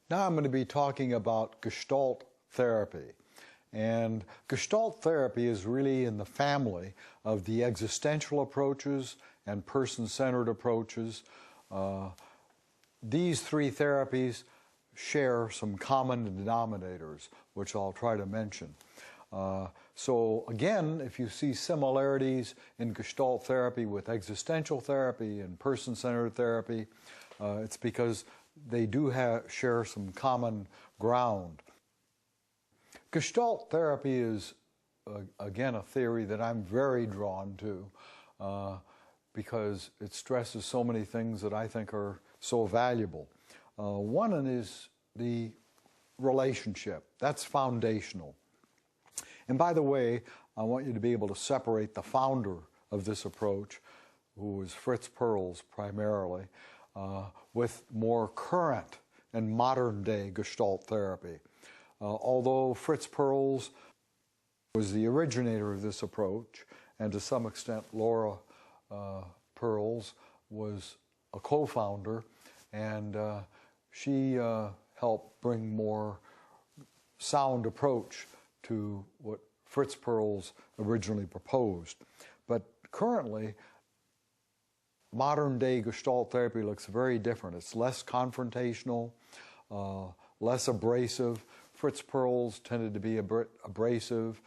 Now I'm going to be talking about Gestalt therapy. And Gestalt therapy is really in the family of the existential approaches and person-centered approaches. These three therapies share some common denominators, which I'll try to mention. So again, if you see similarities in Gestalt therapy with existential therapy and person-centered therapy, it's because they do share some common ground. Gestalt therapy is, again, a theory that I'm very drawn to because it stresses so many things that I think are so valuable. One is the relationship. That's foundational. And by the way, I want you to be able to separate the founder of this approach, who was Fritz Perls primarily, with more current and modern day Gestalt therapy. Although Fritz Perls was the originator of this approach, and to some extent Laura Perls was a co-founder, and she helped bring more sound approach to what Fritz Perls originally proposed. But currently, modern day Gestalt therapy looks very different. It's less confrontational, less abrasive. Fritz Perls tended to be abrasive.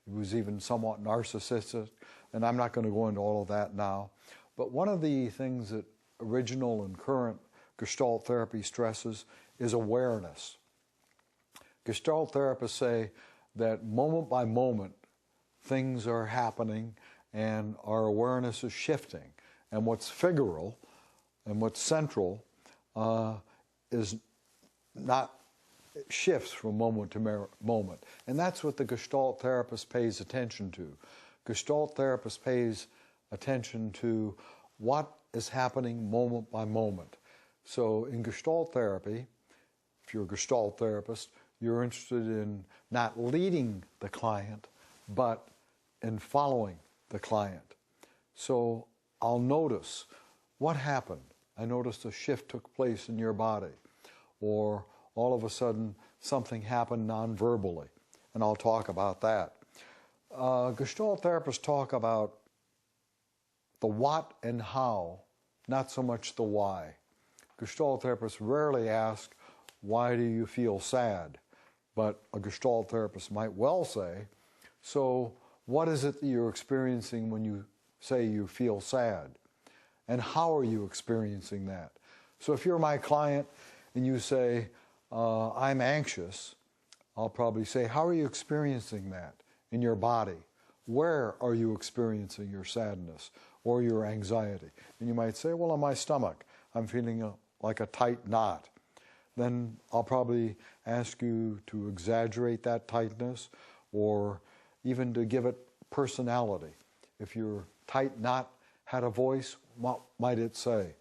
He was even somewhat narcissistic, and I'm not going to go into all of that now. But one of the things that original and current Gestalt therapy stresses is awareness. Gestalt therapists say that moment by moment things are happening and our awareness is shifting. And what's figural and what's central is not shifts from moment to moment. And that's what the Gestalt therapist pays attention to. Gestalt therapist pays attention to what is happening moment by moment. So in Gestalt therapy, if you're a Gestalt therapist, you're interested in not leading the client, but in following the client. So I'll notice what happened. I noticed a shift took place in your body, or all of a sudden something happened non-verbally, and I'll talk about that. Gestalt therapists talk about the what and how, not so much the why. Gestalt therapists rarely ask, why do you feel sad? But a Gestalt therapist might well say, so what is it that you're experiencing when you say you feel sad? And how are you experiencing that? So if you're my client and you say, I'm anxious, I'll probably say, how are you experiencing that in your body? Where are you experiencing your sadness or your anxiety? And you might say, well, in my stomach, I'm feeling like a tight knot. Then I'll probably ask you to exaggerate that tightness or even to give it personality. If your tight knot had a voice, what might it say?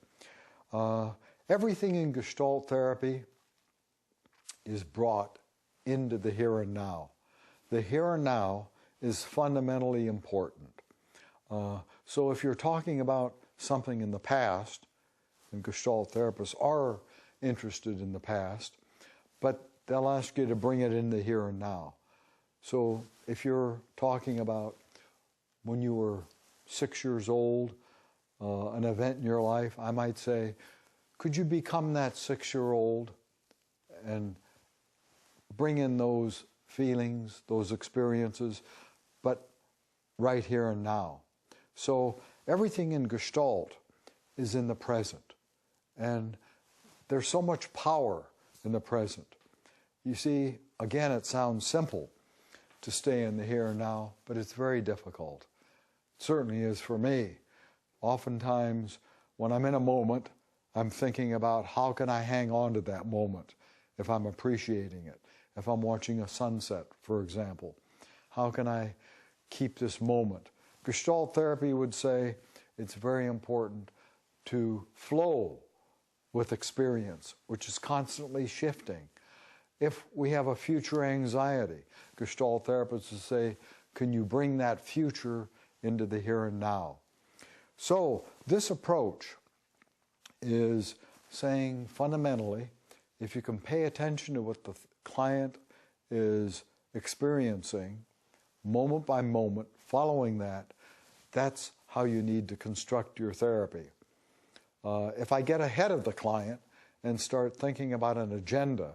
Everything in Gestalt therapy is brought into the here and now. The here and now is fundamentally important. So if you're talking about something in the past, and Gestalt therapists are interested in the past, but they'll ask you to bring it in the here and now. So if you're talking about when you were 6 years old, an event in your life, I might say, could you become that 6-year-old and bring in those feelings, those experiences, but right here and now. So everything in Gestalt is in the present. And there's so much power in the present. You see, again, it sounds simple to stay in the here and now, but it's very difficult. It certainly is for me. Oftentimes, when I'm in a moment, I'm thinking about how can I hang on to that moment if I'm appreciating it. If I'm watching a sunset, for example, how can I keep this moment? Gestalt therapy would say it's very important to flow with experience, which is constantly shifting. If we have a future anxiety, Gestalt therapists would say, can you bring that future into the here and now? So this approach is saying fundamentally, if you can pay attention to what the client is experiencing, moment by moment, following that, that's how you need to construct your therapy. If I get ahead of the client and start thinking about an agenda,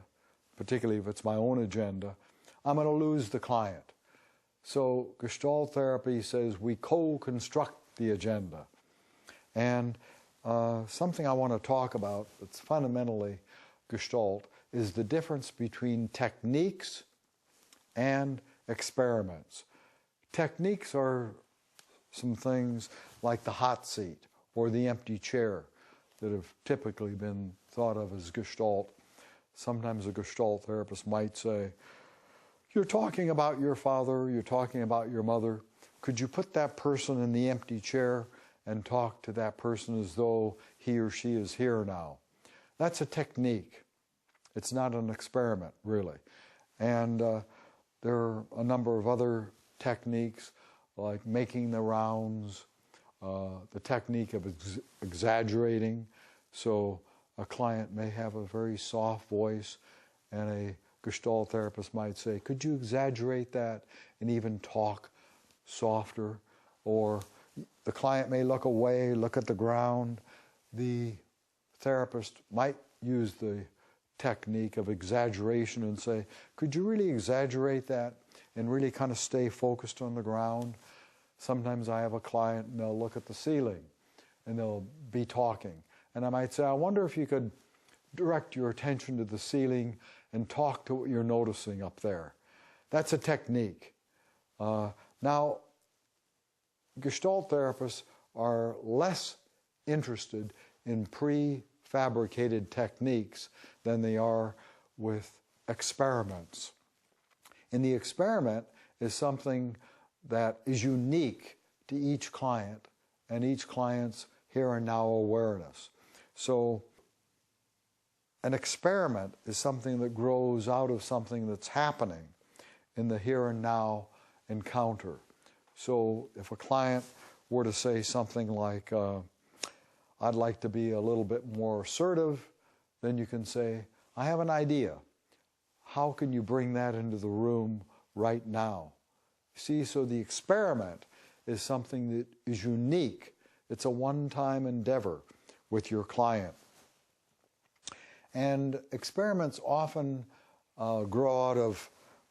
particularly if it's my own agenda, I'm going to lose the client. So Gestalt therapy says we co-construct the agenda. And something I want to talk about that's fundamentally Gestalt is the difference between techniques and experiments. Techniques are some things like the hot seat or the empty chair that have typically been thought of as Gestalt. Sometimes a Gestalt therapist might say, you're talking about your father, you're talking about your mother. Could you put that person in the empty chair and talk to that person as though he or she is here now? That's a technique. It's not an experiment, really. And there are a number of other techniques, like making the rounds, the technique of exaggerating. So a client may have a very soft voice, and a Gestalt therapist might say, could you exaggerate that and even talk softer? Or the client may look away, look at the ground. The therapist might use the technique of exaggeration and say, could you really exaggerate that and really kind of stay focused on the ground? Sometimes I have a client and they'll look at the ceiling and they'll be talking. And I might say, I wonder if you could direct your attention to the ceiling and talk to what you're noticing up there. That's a technique. Now, Gestalt therapists are less interested in prefabricated techniques than they are with experiments. And the experiment is something that is unique to each client and each client's here and now awareness. So an experiment is something that grows out of something that's happening in the here and now encounter. So if a client were to say something like, I'd like to be a little bit more assertive, then you can say, I have an idea. How can you bring that into the room right now? See, so the experiment is something that is unique. It's a one-time endeavor with your client. And experiments often grow out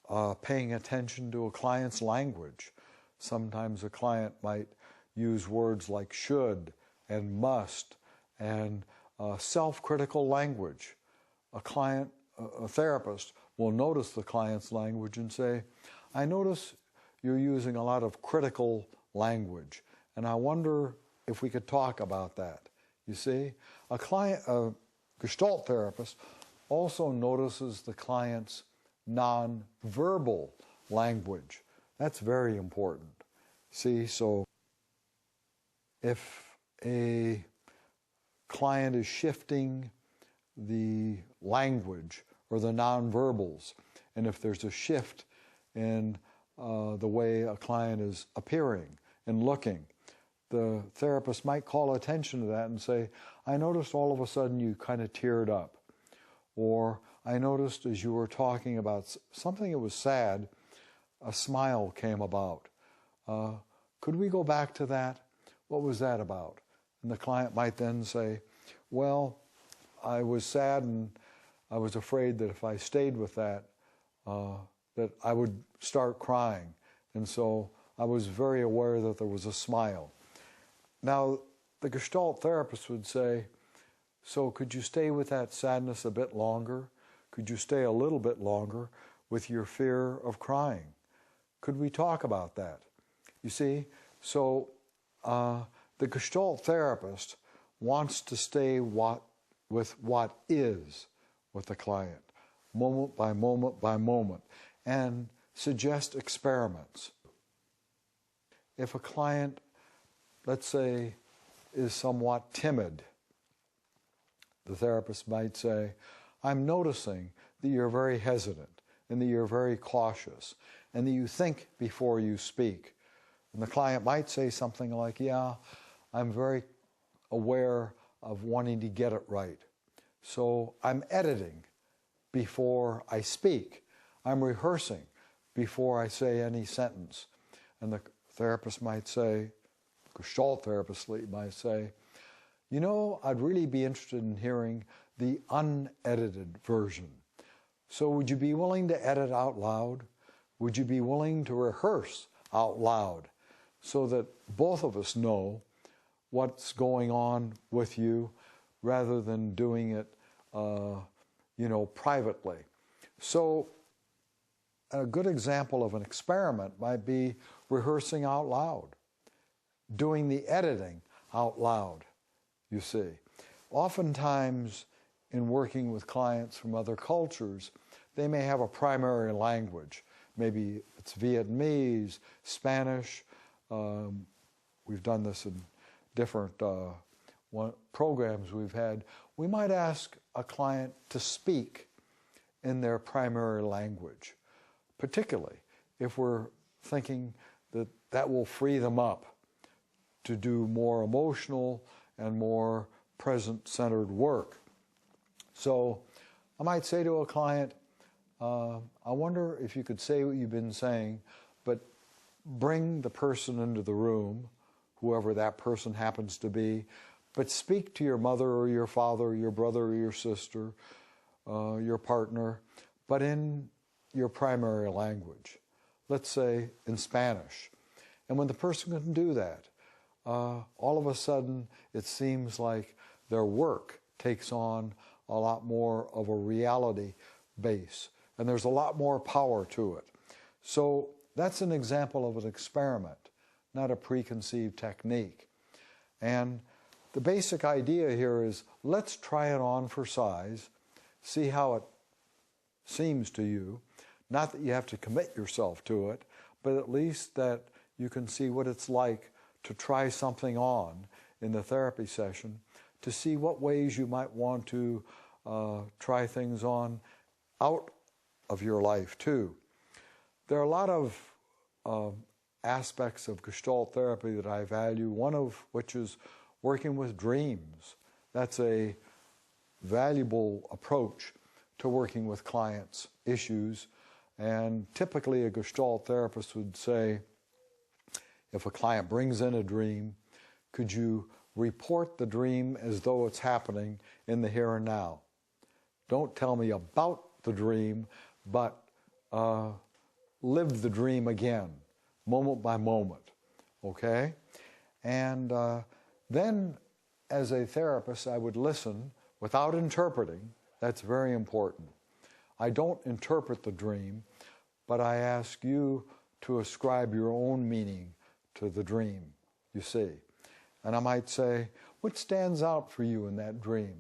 of paying attention to a client's language. Sometimes a client might use words like should and must and self-critical language. A therapist will notice the client's language and say, I notice you're using a lot of critical language, and I wonder if we could talk about that. You see, a Gestalt therapist also notices the client's non-verbal language. That's very important. See, so if a client is shifting the language or the nonverbals, and if there's a shift in the way a client is appearing and looking, the therapist might call attention to that and say, I noticed all of a sudden you kind of teared up. Or I noticed as you were talking about something that was sad, a smile came about. Could we go back to that? What was that about? And the client might then say, well, I was sad and I was afraid that if I stayed with that, that I would start crying. And so I was very aware that there was a smile. Now, the Gestalt therapist would say, so could you stay with that sadness a bit longer? Could you stay a little bit longer with your fear of crying? Could we talk about that? You see, so the Gestalt therapist wants to stay with what is with the client, moment by moment by moment, and suggest experiments. If a client, let's say, is somewhat timid, the therapist might say, I'm noticing that you're very hesitant and that you're very cautious and that you think before you speak. And the client might say something like, yeah, I'm very aware of wanting to get it right. So I'm editing before I speak. I'm rehearsing before I say any sentence. And the therapist might say, Gestalt therapist might say, you know, I'd really be interested in hearing the unedited version. So would you be willing to edit out loud? Would you be willing to rehearse out loud so that both of us know what's going on with you rather than doing it, privately? So a good example of an experiment might be rehearsing out loud, doing the editing out loud, you see. Oftentimes, in working with clients from other cultures, they may have a primary language. Maybe it's Vietnamese, Spanish. We've done this in different programs we've had. We might ask a client to speak in their primary language, particularly if we're thinking that that will free them up to do more emotional and more present-centered work. So I might say to a client, I wonder if you could say what you've been saying, but bring the person into the room, whoever that person happens to be, but speak to your mother or your father or your brother or your sister, your partner, but in your primary language. Let's say in Spanish. And when the person can do that, all of a sudden it seems like their work takes on a lot more of a reality base, and there's a lot more power to it. So that's an example of an experiment, not a preconceived technique. And the basic idea here is, let's try it on for size, see how it seems to you. Not that you have to commit yourself to it, but at least that you can see what it's like to try something on in the therapy session, to see what ways you might want to try things on out of your life too. There are a lot of aspects of Gestalt therapy that I value, one of which is working with dreams. That's a valuable approach to working with clients' issues. And typically a Gestalt therapist would say, if a client brings in a dream, could you report the dream as though it's happening in the here and now? Don't tell me about the dream, but live the dream again, moment by moment, okay? And then, as a therapist, I would listen without interpreting. That's very important. I don't interpret the dream, but I ask you to ascribe your own meaning to the dream, you see. And I might say, what stands out for you in that dream?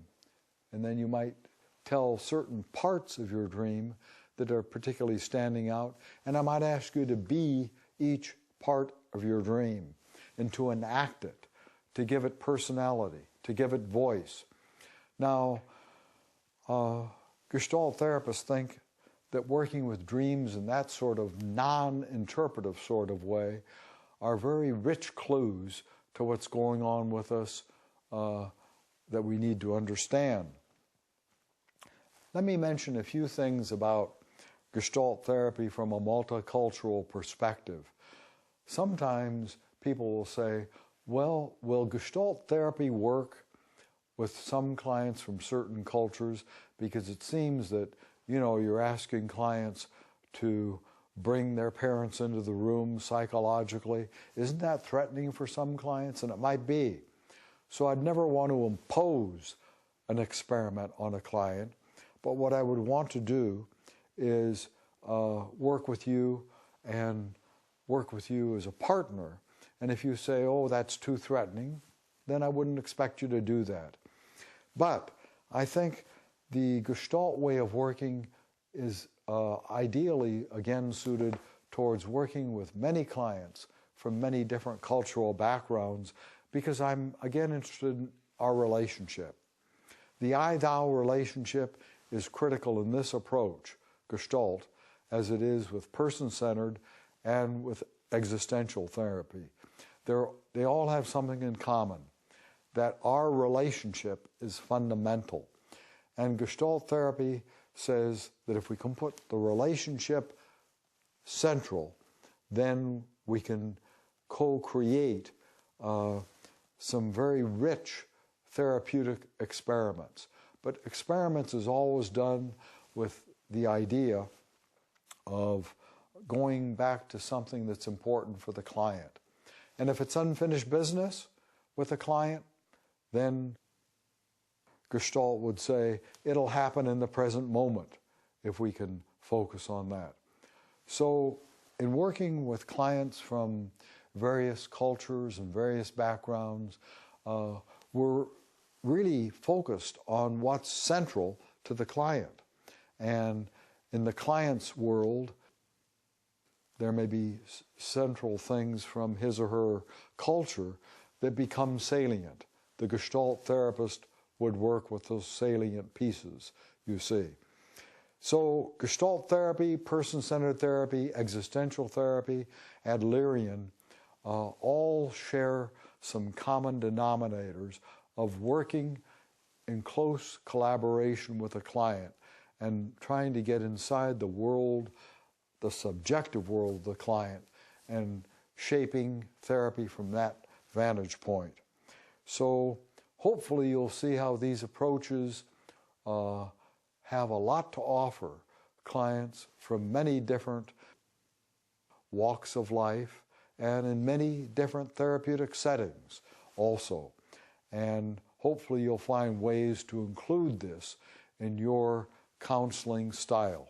And then you might tell certain parts of your dream that are particularly standing out, and I might ask you to be each part of your dream and to enact it, to give it personality, to give it voice. Now, Gestalt therapists think that working with dreams in that sort of non-interpretive sort of way are very rich clues to what's going on with us that we need to understand. Let me mention a few things about Gestalt therapy from a multicultural perspective. Sometimes people will say, well, will Gestalt therapy work with some clients from certain cultures? Because it seems that, you're asking clients to bring their parents into the room psychologically. Isn't that threatening for some clients? And it might be. So I'd never want to impose an experiment on a client, but what I would want to do is work with you and work with you as a partner. And if you say, oh, that's too threatening, then I wouldn't expect you to do that. But I think the Gestalt way of working is ideally, again, suited towards working with many clients from many different cultural backgrounds, because I'm, again, interested in our relationship. The I-thou relationship is critical in this approach, Gestalt, as it is with person-centered and with existential therapy. They all have something in common, that our relationship is fundamental. And Gestalt therapy says that if we can put the relationship central, then we can co-create some very rich therapeutic experiments. But experiments is always done with the idea of going back to something that's important for the client. And if it's unfinished business with a client, then Gestalt would say it'll happen in the present moment if we can focus on that. So in working with clients from various cultures and various backgrounds, we're really focused on what's central to the client. And in the client's world, there may be central things from his or her culture that become salient. The Gestalt therapist would work with those salient pieces, you see. So Gestalt therapy, person-centered therapy, existential therapy, Adlerian, all share some common denominators of working in close collaboration with a client and trying to get inside the world, the subjective world of the client, and shaping therapy from that vantage point. So hopefully you'll see how these approaches have a lot to offer clients from many different walks of life and in many different therapeutic settings also. And hopefully you'll find ways to include this in your counseling style.